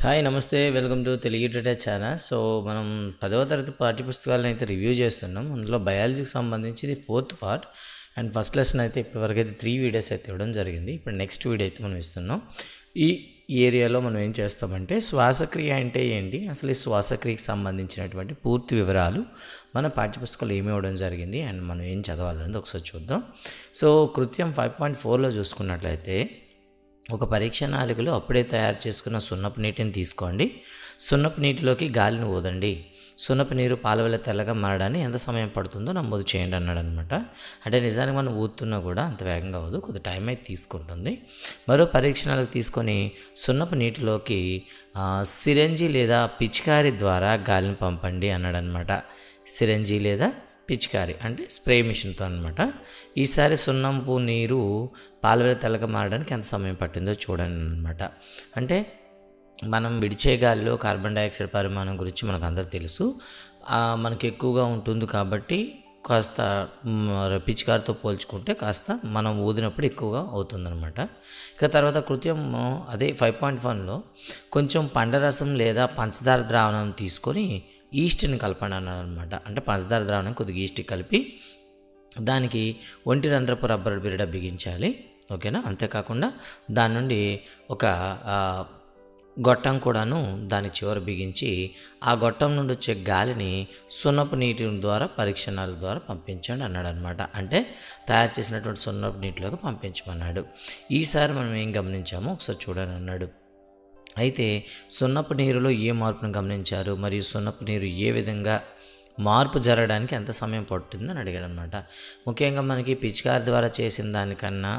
Hi నమస్తే welcome to Telugu tutor channel. So మనం 10వ తరగతి పాఠ్యపుస్తకాలను అయితే రివ్యూ చేస్తున్నాం. అందులో బయాలజీకి సంబంధించి ఇది 4th part and first lesson అయితే ఇప్పటివరకు అయితే 3 వీడియోస్ అయితే ఇవ్వడం జరిగింది. ఇప్పుడు నెక్స్ట్ వీడియో అయితే మనం ఇస్తున్నాం. ఈ ఏరియాలో మనం ఏం చేస్తామంటే శ్వాసక్రియ అంటే ఏంటి, అసలు ఈ శ్వాసక్రియకి సంబంధించినటువంటి పూర్తి వివరాలు మన పాఠ్యపుస్తకాలు ఏమి ఇవ్వడం జరిగింది అండ్ మనం ఏం చదవాలనేది ఒకసారి చూద్దాం. సో కృత్యం 5.4లో చూసుకున్నట్లయితే ఒక పరీక్ష నాళికలో అప్పుడే తయారు చేసుకున్న సున్నపు నీటిని తీసుకోండి. సున్నపు నీటిలోకి గాలిని ఊదండి. సున్నపు నీరు పాల వల్ల తెల్లగా మారడానికి ఎంత సమయం పడుతుందో నమోదు చేయండి అన్నాడు అనమాట. అంటే నిజానికి మనం ఊదుతున్నా కూడా అంత వేగంగా అవ్వదు, కొద్ది టైం అయితే తీసుకుంటుంది. మరో పరీక్ష నాళిక తీసుకొని సున్నపు నీటిలోకి సిరంజి లేదా పిచికారి ద్వారా గాలిని పంపండి అన్నాడు అనమాట. సిరంజి లేదా పిచికారి అంటే స్ప్రే మిషన్తో అనమాట. ఈసారి సున్నపు నీరు పాలవెల తెల్లగా మారడానికి ఎంత సమయం పట్టిందో చూడండి అనమాట. అంటే మనం విడిచే గాలిలో కార్బన్ డైఆక్సైడ్ పరిమాణం గురించి మనకు అందరూ తెలుసు. మనకి ఎక్కువగా ఉంటుంది కాబట్టి కాస్త పిచికారితో పోల్చుకుంటే కాస్త మనం ఊదినప్పుడు ఎక్కువగా అవుతుందన్నమాట. ఇక తర్వాత కృత్యం అదే 5.1లో కొంచెం పండరసం లేదా పంచదార ద్రావణం తీసుకొని ఈస్ట్ని కలపండి అన్నారు అనమాట. అంటే పంచదార ద్రావణం కొద్దిగా ఈస్ట్ కలిపి దానికి ఒంటి రంధ్రపు రబ్బర్ బిరడ బిగించాలి. ఓకేనా. అంతేకాకుండా దాని నుండి ఒక గొట్టం కూడాను దాని చివర బిగించి ఆ గొట్టం నుండి వచ్చే గాలిని సున్నపు నీటి ద్వారా పరీక్షణాల ద్వారా పంపించండి అన్నాడు అనమాట. అంటే తయారు చేసినటువంటి సున్నపు నీటిలోకి పంపించమన్నాడు. ఈసారి మనం ఏం గమనించామో ఒకసారి చూడండి అన్నాడు. అయితే సున్నపు నీరులో ఏ మార్పును గమనించారు, మరియు సున్నపు నీరు ఏ విధంగా మార్పు జరగడానికి ఎంత సమయం పడుతుందని అడిగాడు అనమాట. ముఖ్యంగా మనకి పిచికారి ద్వారా చేసిన దానికన్నా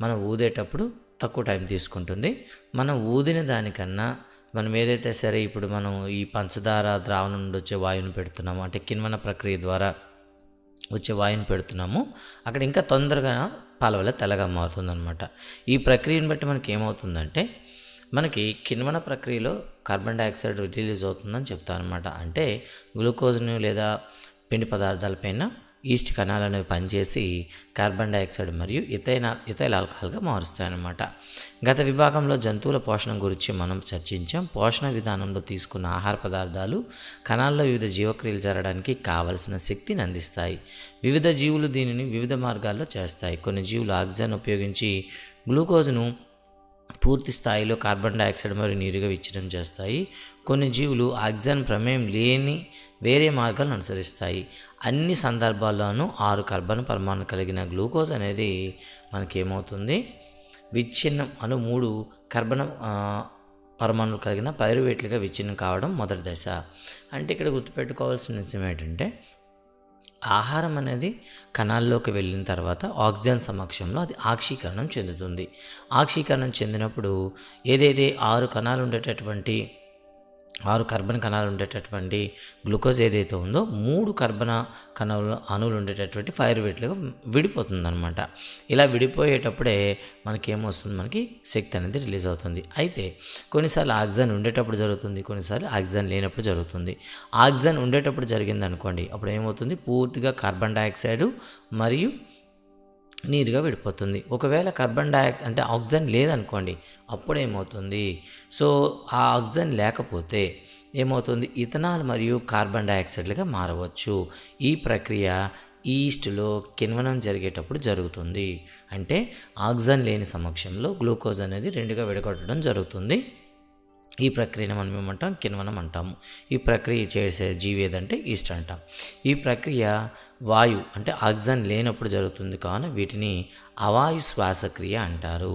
మనం ఊదేటప్పుడు తక్కువ టైం తీసుకుంటుంది. మనం ఊదిన దానికన్నా మనం ఏదైతే సరే ఇప్పుడు మనం ఈ పంచదార ద్రావణం నుండి వచ్చే వాయువుని పెడుతున్నాము, అంటే కిణ్వన ప్రక్రియ ద్వారా వచ్చే వాయువుని పెడుతున్నాము, అక్కడ ఇంకా తొందరగా పాల వల్ల తెల్లగా మారుతుందన్నమాట. ఈ ప్రక్రియను బట్టి మనకి ఏమవుతుందంటే మనకి కిణ్వన ప్రక్రియలో కార్బన్ డైఆక్సైడ్ రిలీజ్ అవుతుందని చెప్తారనమాట. అంటే గ్లూకోజ్ను లేదా పిండి పదార్థాలపైన ఈస్ట్ కణాలు అనేవి పనిచేసి కార్బన్ డైఆక్సైడ్ మరియు ఇథైల్ ఆల్కహాల్గా మారుస్తాయన్నమాట. గత విభాగంలో జంతువుల పోషణ గురించి మనం చర్చించాం. పోషణ విధానంలో తీసుకున్న ఆహార పదార్థాలు కణాల్లో వివిధ జీవక్రియలు జరగడానికి కావలసిన శక్తిని అందిస్తాయి. వివిధ జీవులు దీనిని వివిధ మార్గాల్లో చేస్తాయి. కొన్ని జీవులు ఆక్సిజన్ ఉపయోగించి గ్లూకోజ్ను పూర్తి స్థాయిలో కార్బన్ డైఆక్సైడ్ మరియు నీరుగా విచ్ఛిన్నం చేస్తాయి. కొన్ని జీవులు ఆక్సిజన్ ప్రమేయం లేని వేరే మార్గాలను అనుసరిస్తాయి. అన్ని సందర్భాల్లోనూ 6 కార్బన్ పరమాణు కలిగిన గ్లూకోజ్ అనేది మనకేమవుతుంది, విచ్ఛిన్నం 3 కార్బన్ పరమాణులు కలిగిన పైరువేట్లుగా విచ్ఛిన్నం కావడం మొదటి దశ. అంటే ఇక్కడ గుర్తుపెట్టుకోవాల్సిన విషయం ఏంటంటే ఆహారం అనేది కణాల్లోకి వెళ్ళిన తర్వాత ఆక్సిజన్ సమక్షంలో అది ఆక్సీకరణం చెందుతుంది. ఆక్సీకరణం చెందినప్పుడు ఏదైతే 6 కార్బన్ కణాలు ఉండేటటువంటి గ్లూకోజ్ ఏదైతే ఉందో 3 కార్బన్ అణువులు ఉండేటటువంటి పైరువేట్లుగా విడిపోతుందన్నమాట. ఇలా విడిపోయేటప్పుడే మనకేమొస్తుంది, మనకి శక్తి అనేది రిలీజ్ అవుతుంది. అయితే కొన్నిసార్లు ఆక్సిజన్ ఉండేటప్పుడు జరుగుతుంది, కొన్నిసార్లు ఆక్సిజన్ లేనప్పుడు జరుగుతుంది. ఆక్సిజన్ ఉండేటప్పుడు జరిగింది అనుకోండి, అప్పుడు ఏమవుతుంది, పూర్తిగా కార్బన్ డైఆక్సైడ్ మరియు నీరుగా విడిపోతుంది. ఒకవేళ అంటే ఆక్సిజన్ లేదనుకోండి, అప్పుడు ఏమవుతుంది, సో ఆ ఆక్సిజన్ లేకపోతే ఏమవుతుంది, ఇథనాల్ మరియు కార్బన్ డైఆక్సైడ్లుగా మారవచ్చు. ఈ ప్రక్రియ ఈస్ట్లో కిణ్వనం జరిగేటప్పుడు జరుగుతుంది. అంటే ఆక్సిజన్ లేని సమక్షంలో గ్లూకోజ్ అనేది 2గా విడగొట్టడం జరుగుతుంది. ఈ ప్రక్రియను మనం ఏమంటాం, కిణ్వనం అంటాము. ఈ ప్రక్రియ చేసే జీవి ఏదంటే ఈస్ట్ అంటాం. ఈ ప్రక్రియ వాయు అంటే ఆక్సిజన్ లేనప్పుడు జరుగుతుంది, కావున వీటిని అవాయు శ్వాసక్రియ అంటారు.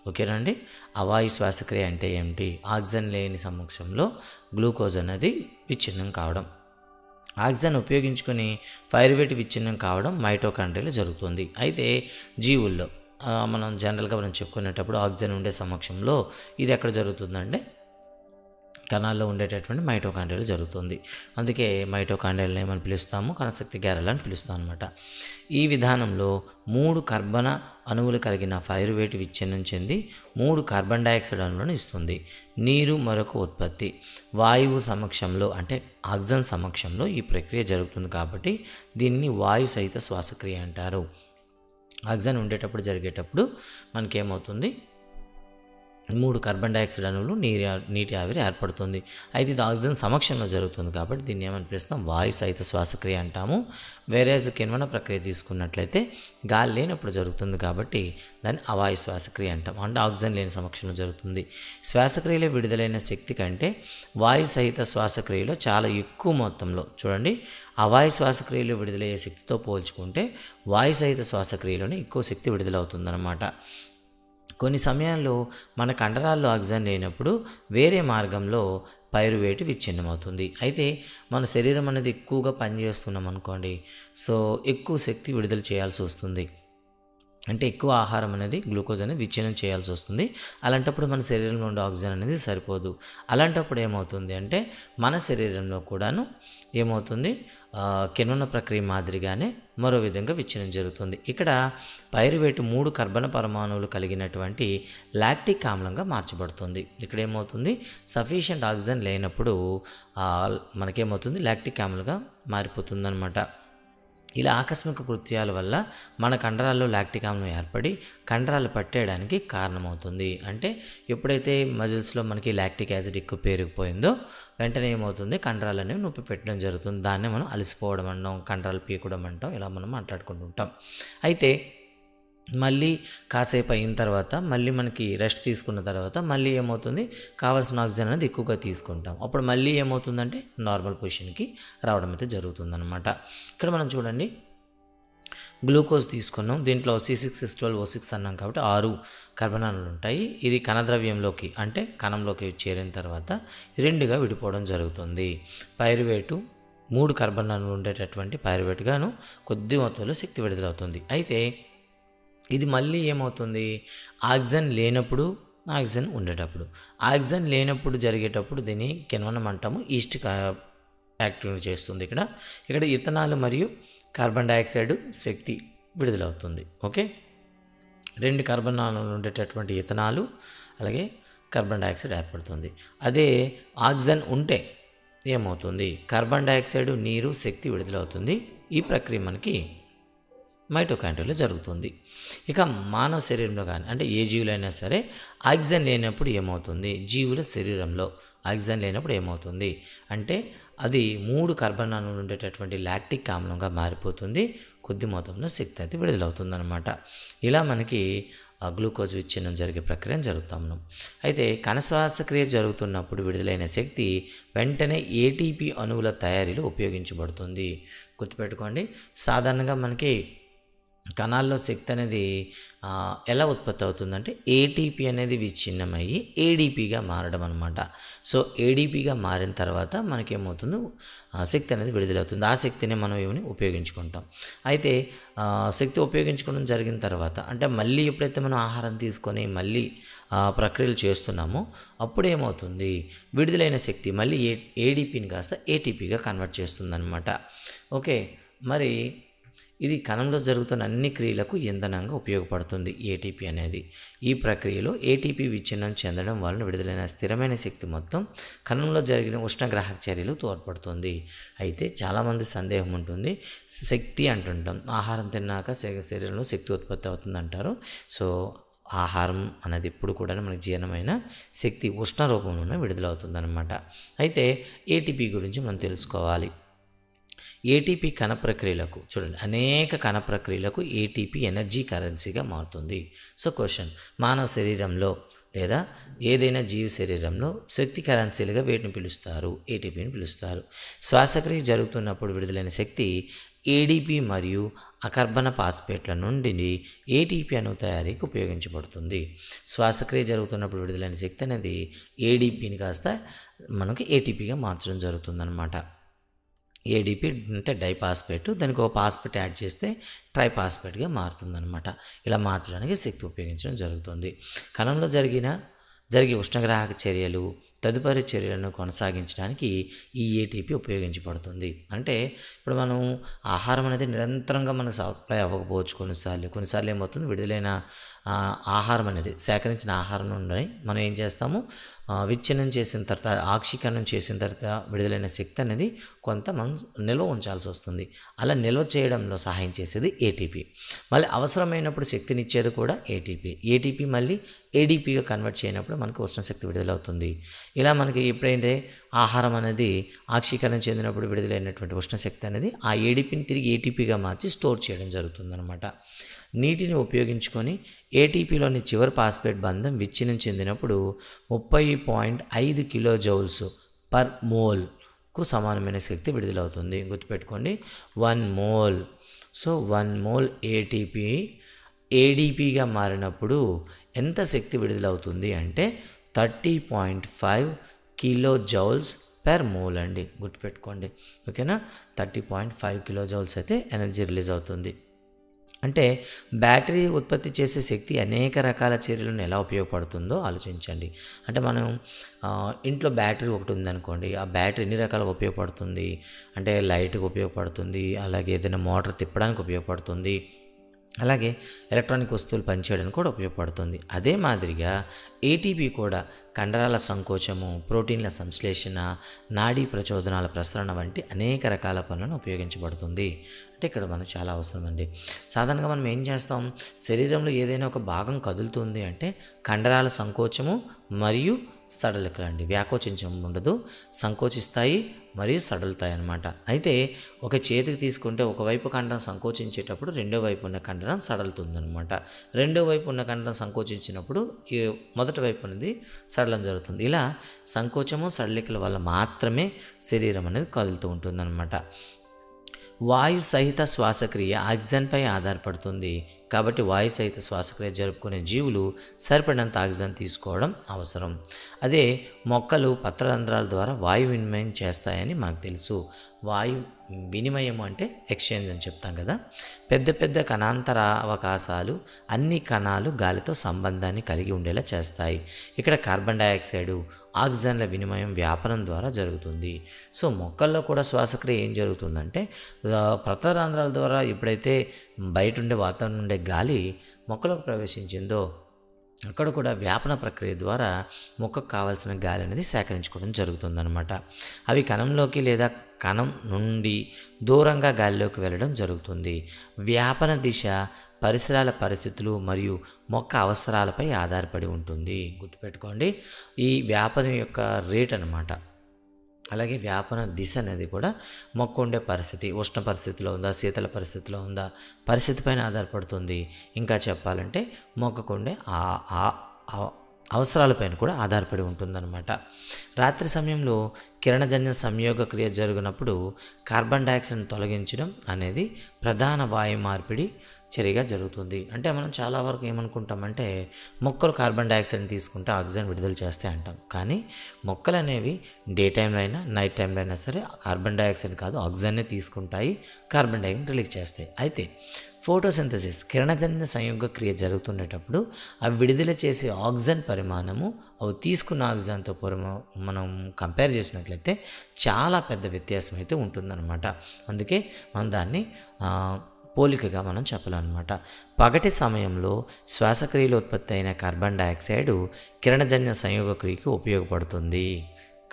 ఓకేనండి. అవాయు శ్వాసక్రియ అంటే ఏమిటి, ఆక్సిజన్ లేని సమక్షంలో గ్లూకోజ్ అనేది విచ్ఛిన్నం కావడం. ఆక్సిజన్ ఉపయోగించుకొని పైరువేట్ విచ్ఛిన్నం కావడం మైటోకాండ్రియాలో జరుగుతుంది. అయితే జీవుల్లో మనం జనరల్గా చెప్పుకునేటప్పుడు ఆక్సిజన్ ఉండే సమక్షంలో ఇది ఎక్కడ జరుగుతుందంటే కణాల్లో ఉండేటటువంటి మైటోకాండ్రియాలో జరుగుతుంది. అందుకే మైటోకాండ్రియాలను ఏమని పిలుస్తాము, కణశక్తి గ్యారెల్ అని పిలుస్తాం అనమాట. ఈ విధానంలో 3 కార్బన్ అణువులు కలిగిన పైరువేట్ విచ్ఛిన్నం చెంది 3 కార్బన్ డైఆక్సైడ్ అణువులను ఇస్తుంది. నీరు మరొక ఉత్పత్తి వాయువు సమక్షంలో అంటే ఆక్సిజన్ సమక్షంలో ఈ ప్రక్రియ జరుగుతుంది కాబట్టి దీన్ని వాయు సహిత శ్వాసక్రియ అంటారు. ఆక్సిజన్ ఉండేటప్పుడు జరిగేటప్పుడు మనకేమవుతుంది, 3 కార్బన్ డైఆక్సైడ్ అణువులు నీటి ఆవిరి ఏర్పడుతుంది. అయితే ఇది ఆక్సిజన్ సమక్షంలో జరుగుతుంది కాబట్టి దీన్ని ఏమని పిలుస్తాం, వాయు సహిత శ్వాసక్రియ అంటాము. వేరేజ్ కిణ్వన ప్రక్రియ తీసుకున్నట్లయితే గాలి లేనప్పుడు జరుగుతుంది కాబట్టి దాన్ని అవాయు శ్వాసక్రియ అంటాం. అంటే ఆక్సిజన్ లేని సమక్షంలో జరుగుతుంది. శ్వాసక్రియలో విడుదలైన శక్తి కంటే వాయు సహిత శ్వాసక్రియలో చాలా ఎక్కువ మొత్తంలో, చూడండి, అవాయు శ్వాసక్రియలో విడుదలయ్యే శక్తితో పోల్చుకుంటే వాయు సహిత శ్వాసక్రియలోనే ఎక్కువ శక్తి విడుదలవుతుందన్నమాట. కొన్ని సమయాల్లో మన కండరాల్లో ఆక్సిజన్ లేనప్పుడు వేరే మార్గంలో పైరువేటు విచ్ఛిన్నమవుతుంది. అయితే మన శరీరం అనేది ఎక్కువగా పనిచేస్తున్నాం అనుకోండి, సో ఎక్కువ శక్తి విడుదల చేయాల్సి వస్తుంది. అంటే ఎక్కువ ఆహారం అనేది గ్లూకోజ్ అనేది విచ్ఛిన్నం చేయాల్సి వస్తుంది. అలాంటప్పుడు మన శరీరంలో ఉండే ఆక్సిజన్ అనేది సరిపోదు. అలాంటప్పుడు ఏమవుతుంది అంటే మన శరీరంలో కూడాను ఏమవుతుంది, కిణ్వన ప్రక్రియ మాదిరిగానే మరో విధంగా విచ్ఛిన్నం జరుగుతుంది. ఇక్కడ పైరువేటు 3 కర్బన పరమాణువులు కలిగినటువంటి లాక్టిక్ ఆమ్లంగా మార్చబడుతుంది. ఇక్కడ ఏమవుతుంది, సఫిషియంట్ ఆక్సిజన్ లేనప్పుడు మనకేమవుతుంది, లాక్టిక్ ఆమ్లంగా మారిపోతుంది అనమాట. ఇలా ఆకస్మిక కృత్యాల వల్ల మన కండరాల్లో లాక్టిక్ ఆమ్లం ఏర్పడి కండరాలు పట్టేయడానికి కారణమవుతుంది. అంటే ఎప్పుడైతే మజిల్స్లో మనకి లాక్టిక్ యాసిడ్ ఎక్కువ పేరుకుపోయిందో వెంటనే ఏమవుతుంది, కండరాలు అనేవి నొప్పి పెట్టడం జరుగుతుంది. దాన్నే మనం అలసిపోవడం అంటాం, కండరాలు పీకడం అంటాం, ఇలా మనం మాట్లాడుకుంటుంటాం. అయితే మళ్ళీ కాసేపు అయిన తర్వాత మళ్ళీ మనకి రెస్ట్ తీసుకున్న తర్వాత మళ్ళీ ఏమవుతుంది, కావాల్సిన ఆక్సిజన్ అనేది ఎక్కువగా తీసుకుంటాం. అప్పుడు మళ్ళీ ఏమవుతుందంటే నార్మల్ పొజిషన్కి రావడం అయితే జరుగుతుందన్నమాట. ఇక్కడ మనం చూడండి, గ్లూకోజ్ తీసుకున్నాం, దీంట్లో C6H12O6 అన్నాం కాబట్టి 6 కర్బనాలు ఉంటాయి. ఇది కణద్రవ్యంలోకి అంటే కణంలోకి చేరిన తర్వాత 2గా విడిపోవడం జరుగుతుంది. పైరువేటు 3 కర్బనాలు ఉండేటటువంటి పైరువేటుగాను కొద్ది మొత్తంలో శక్తి విడుదలవుతుంది. అయితే ఇది మళ్ళీ ఏమవుతుంది, ఆక్సిజన్ లేనప్పుడు ఆక్సిజన్ ఉండేటప్పుడు, ఆక్సిజన్ లేనప్పుడు జరిగేటప్పుడు దీన్ని కిణ్వనం అంటాము. ఈస్ట్ యాక్టివ్ చేస్తుంది. ఇక్కడ ఇథనాల్ మరియు కార్బన్ డైఆక్సైడ్ శక్తి విడుదలవుతుంది. ఓకే, 2 కర్బనాలు ఉండేటటువంటి ఇథనాలు అలాగే కార్బన్ డైఆక్సైడ్ ఏర్పడుతుంది. అదే ఆక్సిజన్ ఉంటే ఏమవుతుంది, కార్బన్ డైఆక్సైడ్, నీరు, శక్తి విడుదలవుతుంది. ఈ ప్రక్రియ మనకి మైటోకాండ్రియాలో జరుగుతుంది. ఇక మానవ శరీరంలో కానీ అంటే ఏ జీవులైనా సరే ఆక్సిజన్ లేనప్పుడు ఏమవుతుంది, జీవుల శరీరంలో ఆక్సిజన్ లేనప్పుడు ఏమవుతుంది అంటే అది 3 కర్బనాలు ఉండేటటువంటి లాక్టిక్ ఆమ్లంగా మారిపోతుంది. కొద్ది మొత్తంలో శక్తి అయితే విడుదలవుతుందన్నమాట. ఇలా మనకి గ్లూకోజ్ విచ్ఛిన్నం జరిగే ప్రక్రియ జరుగుతాం. అయితే కణశ్వాసక్రియ జరుగుతున్నప్పుడు విడుదలైన శక్తి వెంటనే ఏటీపీ అణువుల తయారీలో ఉపయోగించబడుతుంది. గుర్తుపెట్టుకోండి, సాధారణంగా మనకి కణాల్లో శక్తి అనేది ఎలా ఉత్పత్తి అవుతుందంటే ఏటీపీ అనేది విచ్ఛిన్నమయ్యి ఏడీపీగా మారడం అనమాట. సో ఏడీపీగా మారిన తర్వాత మనకేమవుతుందో శక్తి అనేది విడుదలవుతుంది. ఆ శక్తిని మనం ఏమని ఉపయోగించుకుంటాం. అయితే శక్తి ఉపయోగించుకోవడం జరిగిన తర్వాత అంటే మళ్ళీ ఎప్పుడైతే మనం ఆహారం తీసుకొని మళ్ళీ ప్రక్రియలు చేస్తున్నామో అప్పుడు ఏమవుతుంది, విడుదలైన శక్తి మళ్ళీ ఏడీపీని కాస్త ఏటీపీగా కన్వర్ట్ చేస్తుందన్నమాట. ఓకే, మరి ఇది కణంలో జరుగుతున్న అన్ని క్రియలకు ఇంధనంగా ఉపయోగపడుతుంది ఏటీపీ అనేది. ఈ ప్రక్రియలో ఏటీపీ విచ్ఛిన్నం చెందడం వలన విడుదలైన స్థిరమైన శక్తి మొత్తం కణంలో జరిగిన ఉష్ణగ్రాహక చర్యలు తోడ్పడుతుంది. అయితే చాలామంది సందేహం ఉంటుంది, శక్తి అంటుంటాం, ఆహారం తిన్నాక శరీరంలో శక్తి ఉత్పత్తి అవుతుంది అంటారు. సో ఆహారం అనేది ఎప్పుడు కూడా మనకి జీర్ణమైన శక్తి ఉష్ణ రూపంలోనే విడుదలవుతుందన్నమాట. అయితే ఏటీపీ గురించి మనం తెలుసుకోవాలి. ఏటీపీ కణ ప్రక్రియలకు చూడండి, అనేక కణ ప్రక్రియలకు ఏటీపీ ఎనర్జీ కరెన్సీగా మారుతుంది. సో క్వశ్చన్, మానవ శరీరంలో లేదా ఏదైనా జీవి శరీరంలో శక్తి కరెన్సీలుగా వేటిని పిలుస్తారు, ఏటీపీని పిలుస్తారు. శ్వాసక్రియ జరుగుతున్నప్పుడు విడుదలైన శక్తి ఏడీపీ మరియు అకర్బన పాస్పేట్ల నుండి ఏటీపీ అణువు తయారీకి ఉపయోగించబడుతుంది. శ్వాసక్రియ జరుగుతున్నప్పుడు విడుదలైన శక్తి అనేది ఏడీపీని కాస్త మనకి ఏటీపీగా మార్చడం జరుగుతుందన్నమాట. ఏడీపీ అంటే డైపాస్పేట్, దానికి ఒక పాస్పేట్ యాడ్ చేస్తే ట్రైపాస్పేట్గా మారుతుందన్నమాట. ఇలా మార్చడానికి శక్తి ఉపయోగించడం జరుగుతుంది. కణంలో జరిగే ఉష్ణగ్రాహక చర్యలు తదుపరి చర్యలను కొనసాగించడానికి ఈ ఏటీపీ ఉపయోగించబడుతుంది. అంటే ఇప్పుడు మనం ఆహారం అనేది నిరంతరంగా మనకు సప్లై అవ్వకపోవచ్చు కొన్నిసార్లు ఏమవుతుంది, విడుదలైన ఆహారం అనేది సేకరించిన ఆహారం నుండి మనం ఏం చేస్తాము, విచ్ఛిన్నం చేసిన తర్వాత ఆక్సీకరణం చేసిన తర్వాత విడుదలైన శక్తి అనేది కొంత మనం నిల్వ ఉంచాల్సి వస్తుంది. అలా నిల్వ చేయడంలో సహాయం చేసేది ఏటీపీ. మళ్ళీ అవసరమైనప్పుడు శక్తినిచ్చేది కూడా ఏటీపీ మళ్ళీ ఏడీపీగా కన్వర్ట్ చేయనప్పుడు మనకు ఉష్ణశక్తి విడుదలవుతుంది. ఇలా మనకి ఎప్పుడైతే ఆహారం అనేది ఆక్సీకరణ చెందినప్పుడు విడుదలైనటువంటి ఉష్ణశక్తి అనేది ఆ ఏడీపీని తిరిగి ఏటీపీగా మార్చి స్టోర్ చేయడం జరుగుతుందన్నమాట. నీటిని ఉపయోగించుకొని ఏటీపీలోని చివరి ఫాస్ఫేట్ బంధం విచ్ఛిన్నం చెందినప్పుడు 30.5 కిలోజౌల్స్ పర్ మోల్కు సమానమైన శక్తి విడుదలవుతుంది. గుర్తుపెట్టుకోండి, 1 మోల్. సో 1 మోల్ ఏటీపీ ఏడీపీగా మారినప్పుడు ఎంత శక్తి విడుదలవుతుంది అంటే 30.5 కిలోజౌల్స్ పెర్ మోల్ అండి. గుర్తుపెట్టుకోండి, ఓకేనా. 30.5 కిలోజౌల్స్ అయితే ఎనర్జీ రిలీజ్ అవుతుంది. అంటే బ్యాటరీ ఉత్పత్తి చేసే శక్తి అనేక రకాల చర్యలను ఎలా ఉపయోగపడుతుందో ఆలోచించండి. అంటే మనం ఇంట్లో బ్యాటరీ ఒకటి ఉందనుకోండి, ఆ బ్యాటరీ ఎన్ని రకాలుగా ఉపయోగపడుతుంది అంటే లైట్కి ఉపయోగపడుతుంది, అలాగే ఏదైనా మోటార్ తిప్పడానికి ఉపయోగపడుతుంది, అలాగే ఎలక్ట్రానిక్ వస్తువులు పనిచేయడానికి కూడా ఉపయోగపడుతుంది. అదే మాదిరిగా ఏటీపీ కూడా కండరాల సంకోచము, ప్రోటీన్ల సంశ్లేషణ, నాడీ ప్రచోదనాల ప్రసరణ వంటి అనేక రకాల పనులను ఉపయోగించబడుతుంది. అంటే ఇక్కడ మనకు చాలా అవసరం అండి. సాధారణంగా మనం ఏం చేస్తాం, శరీరంలో ఏదైనా ఒక భాగం కదులుతుంది అంటే కండరాల సంకోచము మరియు సడలికలు అండి. వ్యాకోచించడం ఉండదు, సంకోచిస్తాయి మరియు సడలుతాయి అన్నమాట. అయితే ఒక చేతికి తీసుకుంటే ఒకవైపు కండరం సంకోచించేటప్పుడు రెండో వైపు ఉన్న కండరం సడలుతుందన్నమాట. రెండో వైపు ఉన్న కండరం సంకోచించినప్పుడు మొదటి వైపు అనేది సడలం జరుగుతుంది. ఇలా సంకోచము సడలికల వల్ల మాత్రమే శరీరం అనేది కదులుతూ ఉంటుందన్నమాట. వాయు సహిత శ్వాసక్రియ ఆక్సిజన్పై ఆధారపడుతుంది. కాబట్టి వాయు సహిత శ్వాసక్రియ జరుపుకునే జీవులు సరిపడినంత ఆక్సిజన్ తీసుకోవడం అవసరం. అదే మొక్కలు పత్రరంధ్రాల ద్వారా వాయు వినిమయం చేస్తాయని మనకు తెలుసు. వాయు వినిమయం అంటే ఎక్స్చేంజ్ అని చెప్తాం కదా. పెద్ద పెద్ద కణాంతర అవకాశాలు అన్ని కణాలు గాలితో సంబంధాన్ని కలిగి ఉండేలా చేస్తాయి. ఇక్కడ కార్బన్ డైఆక్సైడ్ ఆక్సిజన్ల వినిమయం వ్యాపనం ద్వారా జరుగుతుంది. సో మొక్కల్లో కూడా శ్వాసక్రియ ఏం జరుగుతుందంటే పత్రరంధ్రాల ద్వారా ఎప్పుడైతే బయట ఉండే వాతావరణం ఉండే గాలి మొక్కలోకి ప్రవేశించిందో అక్కడ కూడా వ్యాపన ప్రక్రియ ద్వారా మొక్కకు కావాల్సిన గాలి అనేది సేకరించుకోవడం జరుగుతుందన్నమాట. అవి కణంలోకి లేదా కణం నుండి దూరంగా గాలిలోకి వెళ్ళడం జరుగుతుంది. వ్యాపన దిశ పరిసరాల పరిస్థితులు మరియు మొక్క అవసరాలపై ఆధారపడి ఉంటుంది. గుర్తుపెట్టుకోండి, ఈ వ్యాపన యొక్క రేట్ అన్నమాట. అలాగే వ్యాపన దిశ అనేది కూడా మొక్క ఉండే పరిస్థితి, ఉష్ణ పరిస్థితిలో ఉందా, శీతల పరిస్థితిలో ఉందా, పరిస్థితి పైన ఆధారపడుతుంది. ఇంకా చెప్పాలంటే మొక్కకు ఉండే అవసరాలపైన కూడా ఆధారపడి ఉంటుందన్నమాట. రాత్రి సమయంలో కిరణజన్య సంయోగ క్రియ జరిగినప్పుడు కార్బన్ డైఆక్సైడ్ని తొలగించడం అనేది ప్రధాన వాయు మార్పిడి చర్యగా జరుగుతుంది. అంటే మనం చాలా వరకు ఏమనుకుంటామంటే మొక్కలు కార్బన్ డైఆక్సైడ్ని తీసుకుంటే ఆక్సిజన్ విడుదల చేస్తాయి అంటాం. కానీ మొక్కలు అనేవి డే టైంలో అయినా నైట్ టైంలో అయినా సరే కార్బన్ డైఆక్సైడ్ కాదు ఆక్సిజన్నే తీసుకుంటాయి, కార్బన్ డైఆక్సైడ్ రిలీజ్ చేస్తాయి. అయితే ఫోటోసింథసిస్ కిరణజన్య సంయోగ క్రియ జరుగుతుండేటప్పుడు అవి విడుదల చేసే ఆక్సిజన్ పరిమాణము అవి తీసుకున్న ఆక్సిజన్తో మనం కంపేర్ చేసినట్లయితే చాలా పెద్ద వ్యత్యాసం అయితే ఉంటుందన్నమాట. అందుకే మనం దాన్ని పోలికగా మనం చెప్పాలన్నమాట. పగటి సమయంలో శ్వాసక్రియలో ఉత్పత్తి అయిన కార్బన్ డైఆక్సైడ్ కిరణజన్య సంయోగ క్రియకు ఉపయోగపడుతుంది.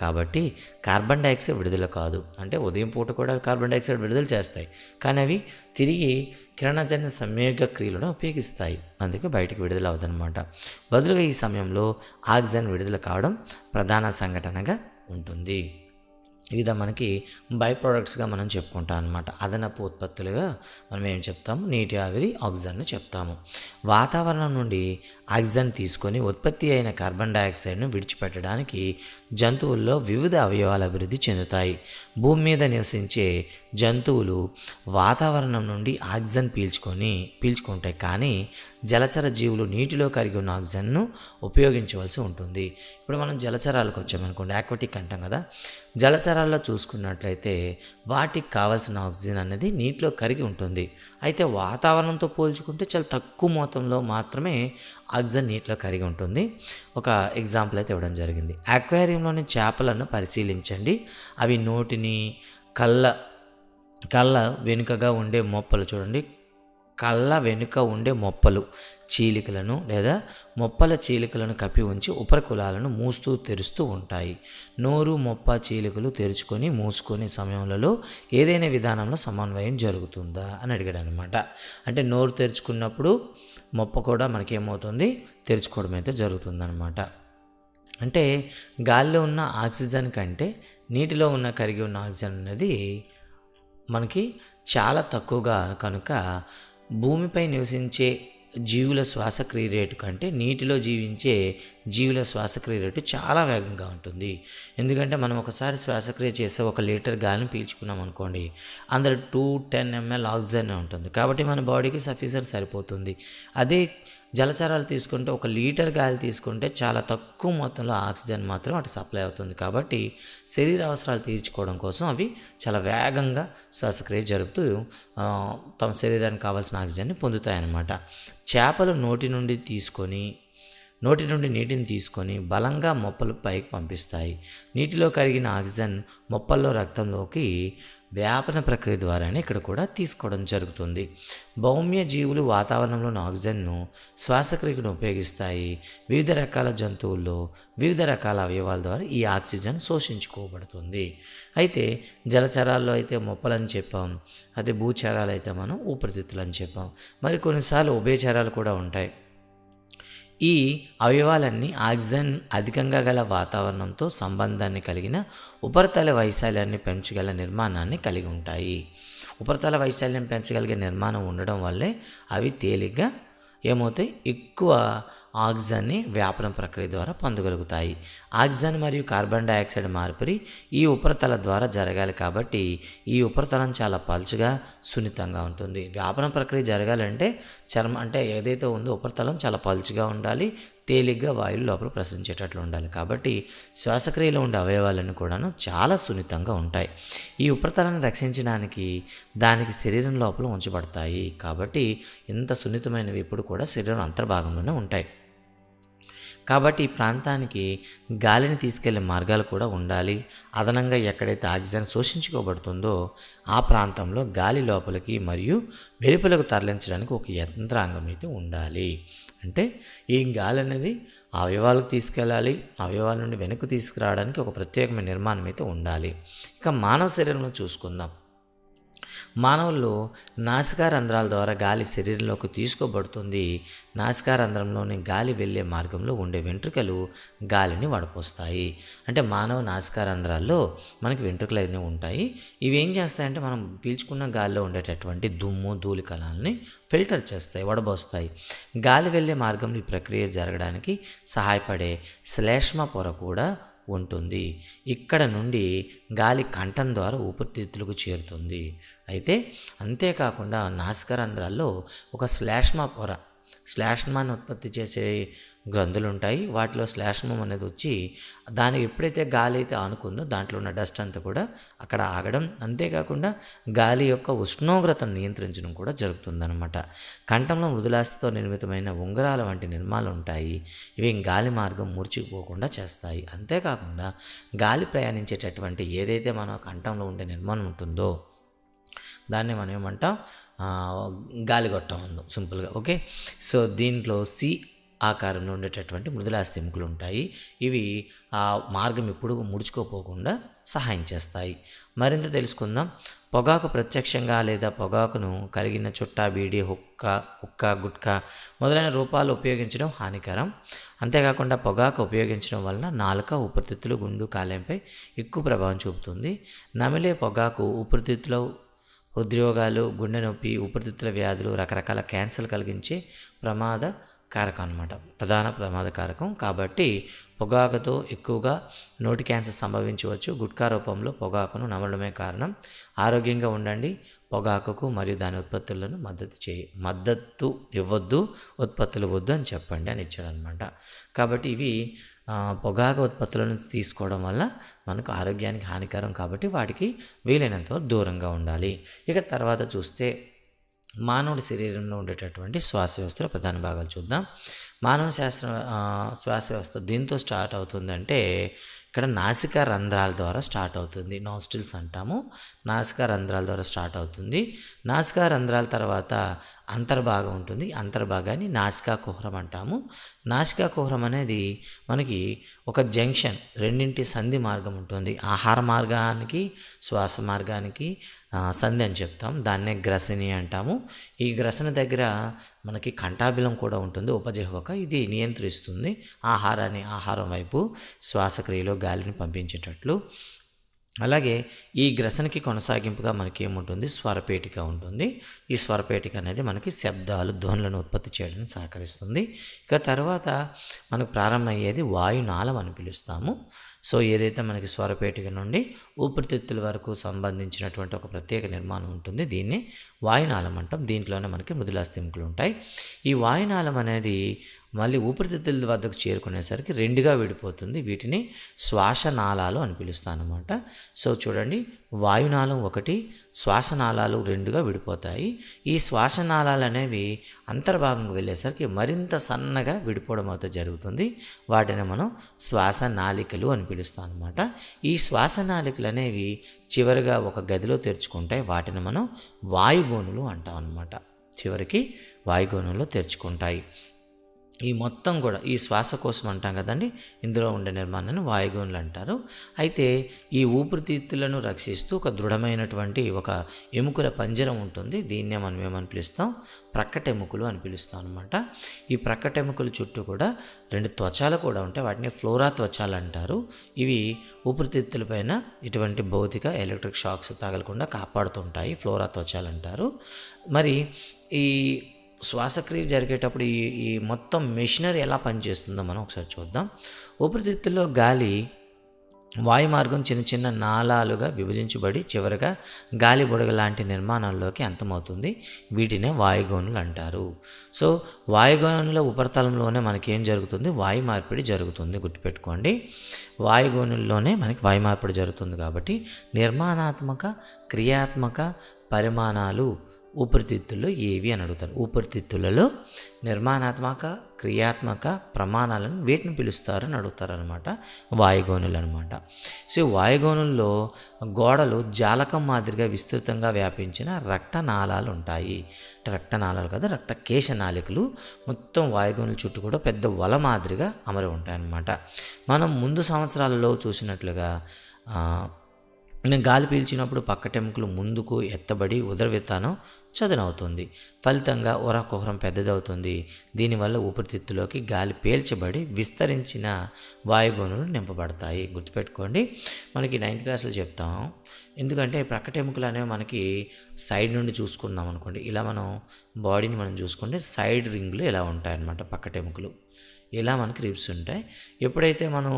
కాబట్టి కార్బన్ డైఆక్సైడ్ విడుదల కాదు. అంటే ఉదయం పూట కూడా కార్బన్ డైఆక్సైడ్ విడుదల చేస్తాయి, కానీ అవి తిరిగి కిరణజన్య సంయోగ క్రియలను ఉపయోగిస్తాయి. అందుకే బయటికి విడుదల అవదనమాట. బదులుగా ఈ సమయంలో ఆక్సిజన్ విడుదల కావడం ప్రధాన సంఘటనగా ఉంటుంది. ఇది మనకి బై ప్రోడక్ట్స్గా మనం చెప్పుకుంటాం అనమాట. అదనపు ఉత్పత్తులుగా మనం ఏం చెప్తాము, నీటి ఆవిరి ఆక్సిజన్ను చెప్తాము. వాతావరణం నుండి ఆక్సిజన్ తీసుకొని ఉత్పత్తి అయిన కార్బన్ డైఆక్సైడ్ను విడిచిపెట్టడానికి జంతువుల్లో వివిధ అవయవాలు అభివృద్ధి చెందుతాయి. భూమి మీద నివసించే జంతువులు వాతావరణం నుండి ఆక్సిజన్ పీల్చుకుంటాయి, కానీ జలచర జీవులు నీటిలో కరిగి ఉన్న ఆక్సిజన్ను ఉపయోగించవలసి ఉంటుంది. ఇప్పుడు మనం జలచరాలకు వచ్చామనుకోండి, ఆక్వాటిక్ అంటాం కదా. జలచరాల్లో చూసుకున్నట్లయితే వాటికి కావాల్సిన ఆక్సిజన్ అనేది నీటిలో కరిగి ఉంటుంది. అయితే వాతావరణంతో పోల్చుకుంటే చాలా తక్కువ మొత్తంలో మాత్రమే ఆక్సిజన్ నీటిలో కరిగి ఉంటుంది. ఒక ఎగ్జాంపుల్ అయితే ఇవ్వడం జరిగింది. అక్వేరియంలోని చేపలను పరిశీలించండి. అవి నోటిని కళ్ళ వెనుకగా ఉండే మొప్పలు చూడండి, కళ్ళ వెనుక ఉండే మొప్పలు చీలికలను లేదా మొప్పల చీలికలను కప్పి ఉంచి ఉపరికులాలను మూస్తూ తెరుస్తూ ఉంటాయి. నోరు మొప్ప చీలికలు తెరుచుకొని మూసుకొని సమయంలో ఏదైనా విధానంలో సమన్వయం జరుగుతుందా అని అడిగాడు అనమాట. అంటే నోరు తెరుచుకున్నప్పుడు మొప్ప కూడా మనకేమవుతుంది, తెరుచుకోవడం అయితే జరుగుతుందన్నమాట. అంటే గాలిలో ఉన్న ఆక్సిజన్ కంటే నీటిలో ఉన్న కరిగి ఉన్న ఆక్సిజన్ అనేది మనకి చాలా తక్కువగా కనుక భూమిపై నివసించే జీవుల శ్వాసక్రియ రేటు కంటే నీటిలో జీవించే జీవుల శ్వాసక్రియ రేటు చాలా వేగంగా ఉంటుంది. ఎందుకంటే మనం ఒకసారి శ్వాసక్రియ చేసే 1 లీటర్ గాలిని పీల్చుకున్నాం అనుకోండి, అందులో 210 ml ఆక్సిజన్ ఉంటుంది. కాబట్టి మన బాడీకి సఫిషియెంట్ సరిపోతుంది. అదే జలచరాలు తీసుకుంటే 1 లీటర్ గాలి తీసుకుంటే చాలా తక్కువ మొత్తంలో ఆక్సిజన్ మాత్రం అటు సప్లై అవుతుంది. కాబట్టి శరీర అవసరాలు తీర్చుకోవడం కోసం అవి చాలా వేగంగా శ్వాసక్రియ జరుపుతూ తమ శరీరానికి కావాల్సిన ఆక్సిజన్ని పొందుతాయన్నమాట. చేపలు నోటి నుండి నీటిని తీసుకొని బలంగా మొప్పలు పైకి పంపిస్తాయి. నీటిలో కరిగిన ఆక్సిజన్ మొప్పల్లో రక్తంలోకి వ్యాపన ప్రక్రియ ద్వారానే ఇక్కడ కూడా తీసుకోవడం జరుగుతుంది. భౌమ్య జీవులు వాతావరణంలోని ఆక్సిజన్ను శ్వాసక్రియను ఉపయోగిస్తాయి. వివిధ రకాల జంతువుల్లో వివిధ రకాల అవయవాల ద్వారా ఈ ఆక్సిజన్ శోషించుకోబడుతుంది. అయితే జలచరాల్లో అయితే మొప్పలని చెప్పాం, అదే భూచరాలు అయితే మనం ఊపిరితిత్తులు అని చెప్పాం. మరి కొన్నిసార్లు ఉభయచరాలు కూడా ఉంటాయి. ఈ అవయవాలన్నీ ఆక్సిజన్ అధికంగా గల వాతావరణంతో సంబంధాన్ని కలిగిన ఉపరితల వైశాల్యాన్ని పెంచగల నిర్మాణాన్ని కలిగి ఉంటాయి. ఉపరితల వైశాల్యం పెంచగలిగే నిర్మాణం ఉండడం వల్లే అవి తేలిగ్గా ఏమవుతాయి, ఎక్కువ ఆక్సిజన్ని వ్యాపన ప్రక్రియ ద్వారా పొందగలుగుతాయి. ఆక్సిజన్ మరియు కార్బన్ డైఆక్సైడ్ మార్పిడి ఈ ఉపరితల ద్వారా జరగాలి. కాబట్టి ఈ ఉపరితలం చాలా పలుచగా సున్నితంగా ఉంటుంది. వ్యాపన ప్రక్రియ జరగాలంటే చర్మం అంటే ఏదైతే ఉందో ఉపరితలం చాలా పలుచగా ఉండాలి, తేలిగ్గా వాయువు లోపల ప్రసరించేటట్లు ఉండాలి. కాబట్టి శ్వాసక్రియలో ఉండే అవయవాలన్నీ కూడాను చాలా సున్నితంగా ఉంటాయి. ఈ ఉపరితలాన్ని రక్షించడానికి దానికి శరీరం లోపల ఉంచబడతాయి. కాబట్టి ఇంత సున్నితమైనవి ఎప్పుడు కూడా శరీరం అంతర్భాగంలోనే ఉంటాయి. కాబట్టి ఈ ప్రాంతానికి గాలిని తీసుకెళ్లే మార్గాలు కూడా ఉండాలి. అదనంగా ఎక్కడైతే ఆక్సిజన్ శోషించుకోబడుతుందో ఆ ప్రాంతంలో గాలి లోపలికి మరియు వెలుపలకు తరలించడానికి ఒక యంత్రాంగం అయితే ఉండాలి. అంటే ఈ గాలి అనేది అవయవాలకు తీసుకెళ్ళాలి, అవయవాల నుండి వెనక్కి తీసుకురావడానికి ఒక ప్రత్యేకమైన నిర్మాణం అయితే ఉండాలి. ఇక మానవ శరీరంలో చూసుకుందాం. మానవుల్లో నాసికా రంధ్రాల ద్వారా గాలి శరీరంలోకి తీసుకోబడుతుంది. నాసికా రంధ్రంలోని గాలి వెళ్ళే మార్గంలో ఉండే వెంట్రుకలు గాలిని వడపోస్తాయి. అంటే మానవ నాసికా రంధ్రాల్లో మనకి వెంట్రుకలు అయితే ఉంటాయి. ఇవి ఏం చేస్తాయంటే మనం పీల్చుకున్న గాలిలో ఉండేటటువంటి దుమ్ము ధూళి కణాలని ఫిల్టర్ చేస్తాయి, వడబోస్తాయి. గాలి వెళ్ళే మార్గంలో ఈ ప్రక్రియ జరగడానికి సహాయపడే శ్లేష్మ పొర కూడా ఉంటుంది. ఇక్కడ నుండి గాలి కంఠం ద్వారా ఊపిరితిత్తులకు చేరుతుంది. అయితే అంతేకాకుండా నాసికా రంధ్రాల్లో ఒక శ్లేష్మాన్ని ఉత్పత్తి చేసే గ్రంథులు ఉంటాయి. వాటిలో శ్లేష్మం అనేది వచ్చి దానికి ఎప్పుడైతే గాలి అయితే ఆనుకుందో దాంట్లో ఉన్న డస్ట్ అంతా కూడా అక్కడ ఆగడం, అంతేకాకుండా గాలి యొక్క ఉష్ణోగ్రతను నియంత్రించడం కూడా జరుగుతుందన్నమాట. కంఠంలో మృదులాస్థితో నిర్మితమైన ఉంగరాల వంటి నిర్మాణాలు ఉంటాయి. ఇవి గాలి మార్గం మూర్చిపోకుండా చేస్తాయి. అంతేకాకుండా గాలి ప్రయాణించేటటువంటి ఏదైతే మన కంఠంలో ఉండే నిర్మాణం ఉంటుందో దాన్ని మనం ఏమంటాం, గాలిగొట్టం అందాం సింపుల్గా. ఓకే, సో దీంట్లో సి ఆకారంలో ఉండేటటువంటి మృదులాస్థి ఎముకలు ఉంటాయి. ఇవి ఆ మార్గం ఎప్పుడు ముడుచుకోపోకుండా సహాయం చేస్తాయి. మరింత తెలుసుకుందాం. పొగాకు ప్రత్యక్షంగా లేదా పొగాకును కరిగిన చుట్టా, బీడీ, హుక్క, గుట్కా మొదలైన రూపాలు ఉపయోగించడం హానికరం. అంతేకాకుండా పొగాకు ఉపయోగించడం వలన నాలుక, ఊపిరితిత్తులు, గుండు, కాలేయంపై ఎక్కువ ప్రభావం చూపుతుంది. నమిలే పొగాకు ఊపిరితిత్తులో హృద్రోగాలు, గుండె నొప్పి, ఊపిరితిత్తుల వ్యాధులు, రకరకాల క్యాన్సర్లు కలిగించే ప్రమాదకారకం అన్నమాట, ప్రధాన ప్రమాదకారకం. కాబట్టి పొగాకుతో ఎక్కువగా నోటి క్యాన్సర్ సంభవించవచ్చు. గుట్కా రూపంలో పొగాకును నమలడమే కారణం. ఆరోగ్యంగా ఉండండి. పొగాకుకు మరియు దాని ఉత్పత్తులను మద్దతు ఇవ్వద్దు, ఉత్పత్తులు వద్దు అని చెప్పండి అని ఇచ్చాడనమాట. కాబట్టి ఇవి పొగాకు ఉత్పత్తులను తీసుకోవడం వల్ల మనకు ఆరోగ్యానికి హానికరం కాబట్టి వాటికి వీలైనంత వరకు దూరంగా ఉండాలి. ఇక తర్వాత చూస్తే మానవుడి శరీరంలో ఉండేటటువంటి శ్వాస వ్యవస్థల ప్రధాన భాగాలు చూద్దాం. మానవ శ్వాస వ్యవస్థ దీంతో స్టార్ట్ అవుతుందంటే ఇక్కడ నాసికా రంధ్రాల ద్వారా స్టార్ట్ అవుతుంది. నాస్ట్రిల్స్ అంటాము. నాసికా రంధ్రాల ద్వారా స్టార్ట్ అవుతుంది. నాసికా రంధ్రాల తర్వాత అంతర్భాగం ఉంటుంది. అంతర్భాగాన్ని నాసికా కుహరం అంటాము. నాసికా కుహరం అనేది మనకి ఒక జంక్షన్, రెండింటి సంధి మార్గం ఉంటుంది. ఆహార మార్గానికి శ్వాస మార్గానికి సంధి అని చెప్తాం. దాన్నే గ్రసని అంటాము. ఈ గ్రసన దగ్గర మనకి కంఠాభిలం కూడా ఉంటుంది, ఉపజిహ్వక. ఇది నియంత్రిస్తుంది ఆహారం వైపు శ్వాసక్రియలో గాలిని పంపించేటట్లు. అలాగే ఈ గ్రసనకి కొనసాగింపుగా మనకి ఏముంటుంది, స్వరపేటిక ఉంటుంది. ఈ స్వరపేటిక అనేది మనకి శబ్దాలు, ధ్వనులను ఉత్పత్తి చేయడానికి సహకరిస్తుంది. ఇక తర్వాత మనకు ప్రారంభమయ్యేది వాయునాళం అని పిలుస్తాము. సో ఏదైతే మనకి స్వరపేటిక నుండి ఊపిరితిత్తుల వరకు సంబంధించినటువంటి ఒక ప్రత్యేక నిర్మాణం ఉంటుంది, దీన్ని వాయునాళం అంటాం. దీంట్లోనే మనకి మృదులాస్థిములు ఉంటాయి. ఈ వాయునాళం అనేది మళ్ళీ ఊపిరితిత్తుల వద్దకు చేరుకునేసరికి రెండుగా విడిపోతుంది. వీటిని శ్వాసనాళాలు అని పిలుస్తాను అనమాట. సో చూడండి, వాయునాళం ఒకటి, శ్వాసనాళాలు రెండుగా విడిపోతాయి. ఈ శ్వాసనాళాలు అనేవి అంతర్భాగంగా వెళ్ళేసరికి మరింత సన్నగా విడిపోవడం అయితే జరుగుతుంది. వాటిని మనం శ్వాసనాళికలు అని పిలుస్తాం అనమాట. ఈ శ్వాసనాళికలు అనేవి చివరిగా ఒక గదిలో తెరుచుకుంటాయి. వాటిని మనం వాయుగోనులు అంటాం అనమాట. చివరికి వాయుగోనుల్లో తెరుచుకుంటాయి. ఈ మొత్తం కూడా ఈ శ్వాసకోశం అంటాం కదండి, ఇందులో ఉండే నిర్మాణాన్ని వాయుగోనులు అంటారు. అయితే ఈ ఊపిరితిత్తులను రక్షిస్తూ ఒక దృఢమైనటువంటి ఒక ఎముకల పంజరం ఉంటుంది. దీన్నే మనం ఏమని పిలుస్తాం, ప్రక్కటెముకలు అని పిలుస్తాం అనమాట. ఈ ప్రక్కటెముకల చుట్టూ కూడా రెండు త్వచాలు కూడా ఉంటాయి. వాటిని ఫ్లోరా త్వచాలు అంటారు. ఇవి ఊపిరితిత్తుల పైన ఇటువంటి భౌతిక ఎలక్ట్రిక్ షాక్స్ తగలకుండా కాపాడుతుంటాయి. ఫ్లోరా త్వచాలు అంటారు. మరి ఈ శ్వాసక్రియ జరిగేటప్పుడు ఈ మొత్తం మెషినరీ ఎలా పనిచేస్తుందో మనం ఒకసారి చూద్దాం. ఊపిరితిత్తుల్లో గాలి వాయు మార్గం చిన్న చిన్న నాళాలుగా విభజించబడి చివరగా గాలి బుడగ లాంటి నిర్మాణాల్లోకి అంతమవుతుంది. వీటినే వాయుగోనులు అంటారు. సో వాయుగోనుల ఉపరితలంలోనే మనకేం జరుగుతుంది, వాయు మార్పిడి జరుగుతుంది. గుర్తుపెట్టుకోండి, వాయుగోనుల్లోనే మనకి వాయు మార్పిడి జరుగుతుంది. కాబట్టి నిర్మాణాత్మక, క్రియాత్మక పరిమాణాలు ఊపిరితిత్తుల్లో ఏవి అని అడుగుతారు. ఊపిరితిత్తులలో నిర్మాణాత్మక, క్రియాత్మక ప్రమాణాలను వీటిని పిలుస్తారని అడుగుతారనమాట, వాయుగోనులు అనమాట. సో వాయుగోనుల్లో గోడలు జాలకం మాదిరిగా విస్తృతంగా వ్యాపించిన రక్తనాళాలు ఉంటాయి. రక్తనాళాలు కదా, రక్తకేశనాళికలు మొత్తం వాయుగోనుల చుట్టూ కూడా పెద్ద వల మాదిరిగా అమరి ఉంటాయన్నమాట. మనం ముందు సంవత్సరాలలో చూసినట్లుగా నేను గాలి పీల్చినప్పుడు పక్కటెముకలు ముందుకు ఎత్తబడి ఉదర వితానం చదునవుతుంది. ఫలితంగా కుహరం పెద్దదవుతుంది. దీనివల్ల ఊపిరితిత్తులోకి గాలి పీల్చబడి విస్తరించిన వాయుగోనులు నింపబడతాయి. గుర్తుపెట్టుకోండి, మనకి 9th క్లాస్లో చెప్తాం. ఎందుకంటే ప్రక్కటెముకలు అనేవి మనకి సైడ్ నుండి చూసుకున్నాం అనుకోండి, ఇలా మనం బాడీని మనం చూసుకుంటే సైడ్ రింగ్లు ఇలా ఉంటాయన్నమాట. పక్కటెముకలు ఇలా మనకి రిబ్స్ ఉంటాయి. ఎప్పుడైతే మనం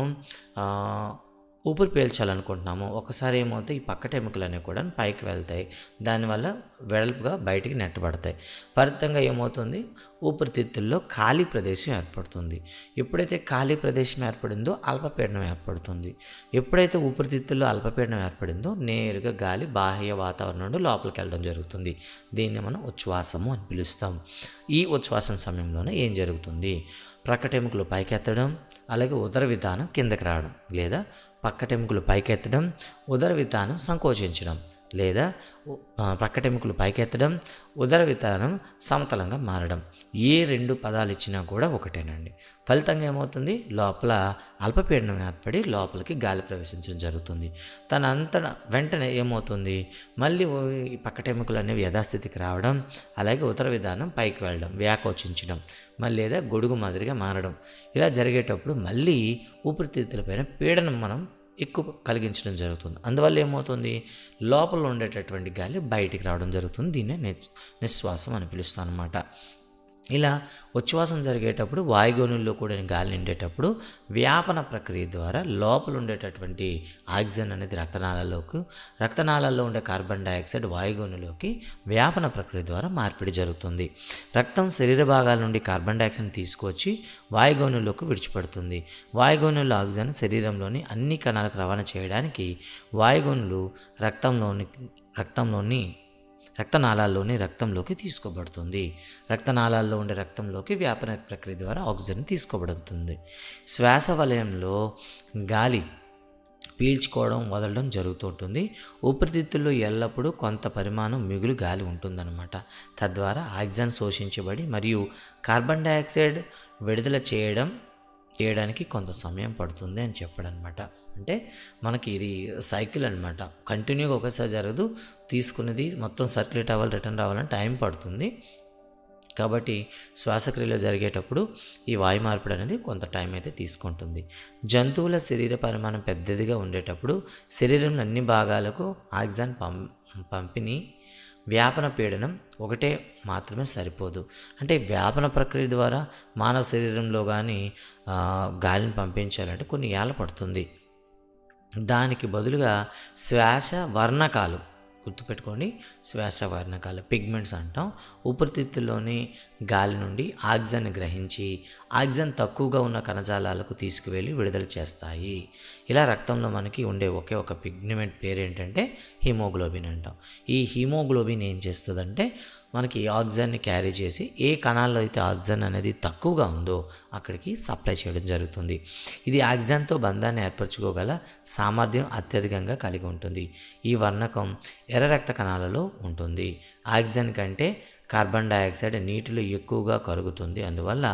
ఊపిరి పీల్చాలనుకుంటున్నామో ఒకసారి ఏమవుతాయి, ఈ పక్కటెముకలు అనేవి కూడా పైకి వెళ్తాయి. దానివల్ల వెడల్పుగా బయటికి నెట్టబడతాయి. ఫలితంగా ఏమవుతుంది, ఊపిరితిత్తుల్లో ఖాళీ ప్రదేశం ఏర్పడుతుంది. ఎప్పుడైతే ఖాళీ ప్రదేశం ఏర్పడిందో అల్పపీడనం ఏర్పడుతుంది. ఎప్పుడైతే ఊపిరితిత్తుల్లో అల్పపీడనం ఏర్పడిందో నేరుగా గాలి బాహ్య వాతావరణం నుండి లోపలికి వెళ్ళడం జరుగుతుంది. దీన్ని మనం ఉచ్ఛ్వాసము అని పిలుస్తాం. ఈ ఉచ్ఛ్వాసం సమయంలోనే ఏం జరుగుతుంది, ప్రక్కటెముకలు పైకెత్తడం, అలాగే ఉదర విధానం కిందకి రావడం, లేదా పక్కటెముకలు పైకెత్తడం, ఉదర విధానం సంకోచించడం, లేదా ప్రక్కటెముకలు పైకెత్తడం, ఉదర విధానం సమతలంగా మారడం. ఏ రెండు పదాలు ఇచ్చినా కూడా ఒకటేనండి. ఫలితంగా ఏమవుతుంది, లోపల అల్పపీడనం ఏర్పడి లోపలికి గాలి ప్రవేశించడం జరుగుతుంది. వెంటనే ఏమవుతుంది, మళ్ళీ ఈ పక్కటెముకలు అనేవి యథాస్థితికి రావడం, అలాగే ఉదర విధానం పైకి వెళ్ళడం, వ్యాకోచించడం, మళ్ళీ లేదా గొడుగు మాదిరిగా మారడం. ఇలా జరిగేటప్పుడు మళ్ళీ ఊపిరితిత్తులపైన పీడనం మనం ఎక్కువ కలిగించడం జరుగుతుంది. అందువల్ల ఏమవుతుంది, లోపల ఉండేటటువంటి గాలి బయటికి రావడం జరుగుతుంది. దీన్నే నిశ్వాసం అని పిలుస్తాం అన్నమాట. ఇలా ఉచ్ఛ్వాసం జరిగేటప్పుడు వాయుగోనుల్లో కూడా గాలి నిండేటప్పుడు వ్యాపన ప్రక్రియ ద్వారా లోపల ఉండేటటువంటి ఆక్సిజన్ అనేది రక్తనాళాల్లో ఉండే కార్బన్ డైఆక్సైడ్ వాయుగోనులోకి వ్యాపన ప్రక్రియ ద్వారా మార్పిడి జరుగుతుంది. రక్తం శరీర భాగాల నుండి కార్బన్ డైఆక్సైడ్ని తీసుకువచ్చి వాయుగోనుల్లోకి విడిచిపెడుతుంది. వాయుగోనుల్లో ఆక్సిజన్ శరీరంలోని అన్ని కణాలకు రవాణా చేయడానికి వాయుగోనులు రక్తనాళాల్లోని రక్తంలోకి తీసుకోబడుతుంది. రక్తనాళాల్లో ఉండే రక్తంలోకి వ్యాపన ప్రక్రియ ద్వారా ఆక్సిజన్ తీసుకోబడుతుంది. శ్వాస వలయంలో గాలి పీల్చుకోవడం వదలడం జరుగుతూ ఉంటుంది. ఊపిరితిత్తుల్లో ఎల్లప్పుడూ కొంత పరిమాణం మిగులు గాలి ఉంటుందన్నమాట. తద్వారా ఆక్సిజన్ శోషించబడి మరియు కార్బన్ డైఆక్సైడ్ విడుదల చేయడానికి కొంత సమయం పడుతుంది అని చెప్పడనమాట. అంటే మనకి ఇది సైకిల్ అనమాట, కంటిన్యూగా ఒకసారి జరగదు. తీసుకున్నది మొత్తం సర్క్యులేట్ అవ్వాలి, రిటర్న్ రావాలని టైం పడుతుంది. కాబట్టి శ్వాసక్రియలో జరిగేటప్పుడు ఈ వాయు మార్పిడి అనేది కొంత టైం అయితే తీసుకుంటుంది. జంతువుల శరీర పరిమాణం పెద్దదిగా ఉండేటప్పుడు శరీరంలో అన్ని భాగాలకు ఆక్సిజన్ పంపిణీ వ్యాపన పీడనం ఒకటే మాత్రమే సరిపోదు. అంటే వ్యాపన ప్రక్రియ ద్వారా మానవ శరీరంలో కానీ గాలిని పంపించాలంటే కొన్ని ఏళ్ళ పడుతుంది. దానికి బదులుగా శ్వాస వర్ణకాలు, గుర్తుపెట్టుకోండి, శ్వాస వర్ణకాలు పిగ్మెంట్స్ అంటాం, ఊపిరితిత్తుల్లోని గాలి నుండి ఆక్సిజన్ గ్రహించి ఆక్సిజన్ తక్కువగా ఉన్న కణజాలాలకు తీసుకువెళ్ళి విడుదల చేస్తాయి. ఇలా రక్తంలో మనకి ఉండే ఒకే ఒక పిగ్మెంట్ పేరు ఏంటంటే హిమోగ్లోబిన్ అంటాం. ఈ హిమోగ్లోబిన్ ఏం చేస్తుందంటే మనకి ఆక్సిజన్ని క్యారీ చేసి ఏ కణాల్లో అయితే ఆక్సిజన్ అనేది తక్కువగా ఉందో అక్కడికి సప్లై చేయడం జరుగుతుంది. ఇది ఆక్సిజన్తో బంధాన్ని ఏర్పరచుకోగల సామర్థ్యం అత్యధికంగా కలిగి ఉంటుంది. ఈ వర్ణకం ఎర్ర రక్త కణాలలో ఉంటుంది. ఆక్సిజన్ కంటే కార్బన్ డైఆక్సైడ్ నీటిలో ఎక్కువగా కరుగుతుంది. అందువల్ల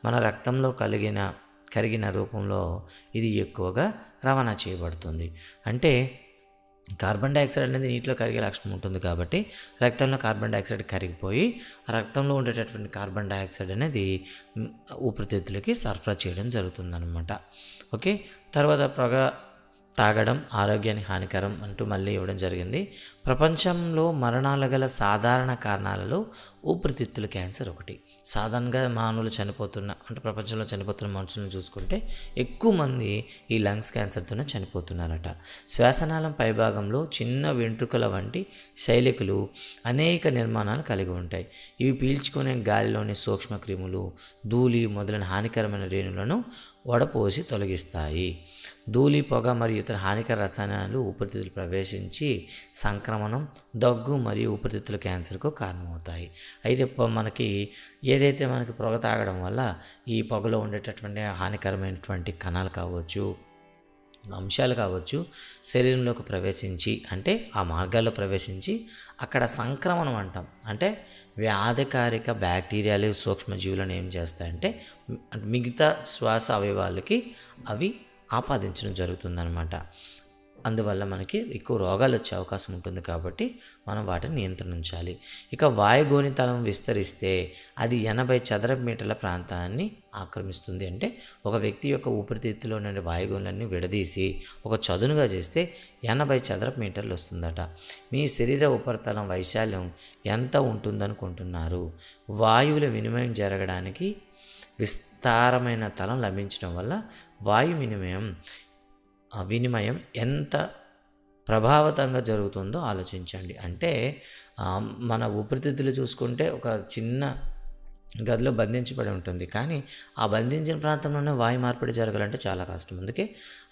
మన రక్తంలో కరిగిన రూపంలో ఇది ఎక్కువగా రవాణా చేయబడుతుంది. అంటే కార్బన్ డైఆక్సైడ్ అనేది నీటిలో కరిగే లక్షణం ఉంటుంది. కాబట్టి రక్తంలో కార్బన్ డైఆక్సైడ్ కరిగిపోయి రక్తంలో ఉండేటటువంటి కార్బన్ డైఆక్సైడ్ అనేది ఊపిరితిత్తులకి సరఫరా చేయడం జరుగుతుందన్నమాట. ఓకే, తర్వాత పొగ తాగడం ఆరోగ్యానికి హానికరం అంటూ మళ్ళీ ఇవ్వడం జరిగింది. ప్రపంచంలో మరణాలు గల సాధారణ కారణాలలో ఊపిరితిత్తుల క్యాన్సర్ ఒకటి. సాధారణంగా మానవులు అంటే ప్రపంచంలో చనిపోతున్న మనుషులను చూసుకుంటే ఎక్కువ మంది ఈ లంగ్స్ క్యాన్సర్తోనే చనిపోతున్నారట. శ్వాసనాళం పైభాగంలో చిన్న వెంట్రుకల వంటి శైలికలు అనేక నిర్మాణాలు కలిగి ఉంటాయి. ఇవి పీల్చుకునే గాలిలోని సూక్ష్మక్రిములు, ధూళి మొదలైన హానికరమైన రేణులను వడపోసి తొలగిస్తాయి. ధూళి, పొగ మరియు ఇతర హానికర రసాయనాలు ఊపిరితిత్తులు ప్రవేశించి సంక్రమణం, దగ్గు మరియు ఊపిరితిత్తుల క్యాన్సర్కు కారణమవుతాయి. అయితే ఏదైతే మనకి పొగ తాగడం వల్ల ఈ పొగలో ఉండేటటువంటి హానికరమైనటువంటి కణాలు కావచ్చు, అంశాలు కావచ్చు, శరీరంలోకి ప్రవేశించి అంటే ఆ మార్గాల్లో ప్రవేశించి అక్కడ సంక్రమణం అంటాం. అంటే వ్యాధికారిక బ్యాక్టీరియాలు, సూక్ష్మజీవులను ఏం చేస్తాయంటే మిగతా శ్వాస అవయవాలకి అవి ఆపాదించడం జరుగుతుందన్నమాట. అందువల్ల మనకి ఎక్కువ రోగాలు వచ్చే అవకాశం ఉంటుంది. కాబట్టి మనం వాటిని నియంత్రించాలి. ఇక వాయుగోనితలం విస్తరిస్తే అది 80 చదరపు మీటర్ల ప్రాంతాన్ని ఆక్రమిస్తుంది. అంటే ఒక వ్యక్తి యొక్క ఊపిరితిత్తులో నుండి వాయుగోనులన్నీ విడదీసి ఒక చదునుగా చేస్తే 80 చదరపు మీటర్లు వస్తుందట. మీ శరీర ఉపరితలం వైశాల్యం ఎంత ఉంటుందనుకుంటున్నారు? వాయువుల వినిమయం జరగడానికి విస్తారమైన తలం లభించడం వల్ల వాయు వినిమయం ఎంత ప్రభావితంగా జరుగుతుందో ఆలోచించండి. అంటే మన ఊపిరితిత్తులు చూసుకుంటే ఒక చిన్న గదిలో బంధించబడి ఉంటుంది. కానీ ఆ బంధించిన ప్రాంతంలోనే వాయు మార్పిడి జరగాలంటే చాలా కష్టం. అందుకే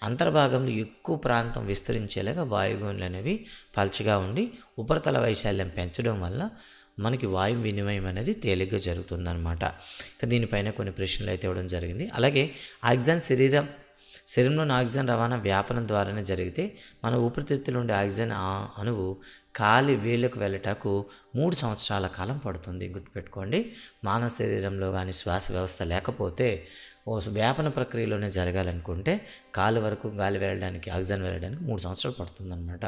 అంతర్భాగంలో ఎక్కువ ప్రాంతం విస్తరించేలాగా వాయుగోనులు అనేవి పల్చగా ఉండి ఉపరితల వైశాల్యం పెంచడం వల్ల మనకి వాయు వినిమయం అనేది తేలిగ్గా జరుగుతుందన్నమాట. ఇక దీనిపైన కొన్ని ప్రశ్నలు అయితే ఇవ్వడం జరిగింది. అలాగే ఆక్సిజన్ శరీరంలోని ఆక్సిజన్ రవాణా వ్యాపనం ద్వారానే జరిగితే మన ఊపిరితిత్తుల నుండి ఆక్సిజన్ అణువు కాలి వేళ్ళకు వెళ్ళటకు 3 సంవత్సరాల కాలం పడుతుంది. గుర్తుపెట్టుకోండి, మానవ శరీరంలో కానీ శ్వాస వ్యవస్థ లేకపోతే వ్యాపన ప్రక్రియలోనే జరగాలనుకుంటే కాలు వరకు గాలి వెళ్ళడానికి, ఆక్సిజన్ వెళ్ళడానికి 3 సంవత్సరాలు పడుతుందన్నమాట.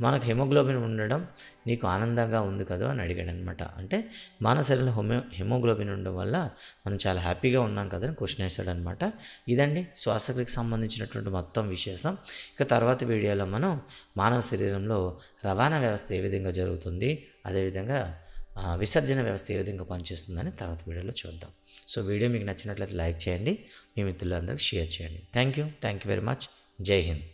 మనకు హిమోగ్లోబిన్ ఉండడం నీకు ఆనందంగా ఉంది కదా అని అడిగాడు అనమాట. అంటే మానవ శరీరంలో హిమోగ్లోబిన్ ఉండడం వల్ల మనం చాలా హ్యాపీగా ఉన్నాం కదా అని క్వశ్చన్ వేశాడనమాట. ఇదండి శ్వాసక్రియకు సంబంధించినటువంటి మొత్తం విశేషం. ఇక తర్వాత వీడియోలో మనం మానవ శరీరంలో రవాణా వ్యవస్థ ఏ విధంగా జరుగుతుంది, అదేవిధంగా విసర్జన వ్యవస్థ ఏ విధంగా పనిచేస్తుందని తర్వాత వీడియోలో చూద్దాం. సో వీడియో మీకు నచ్చినట్లయితే లైక్ చేయండి, మీ మిత్రులందరికీ షేర్ చేయండి. Thank you very much. జై హింద్.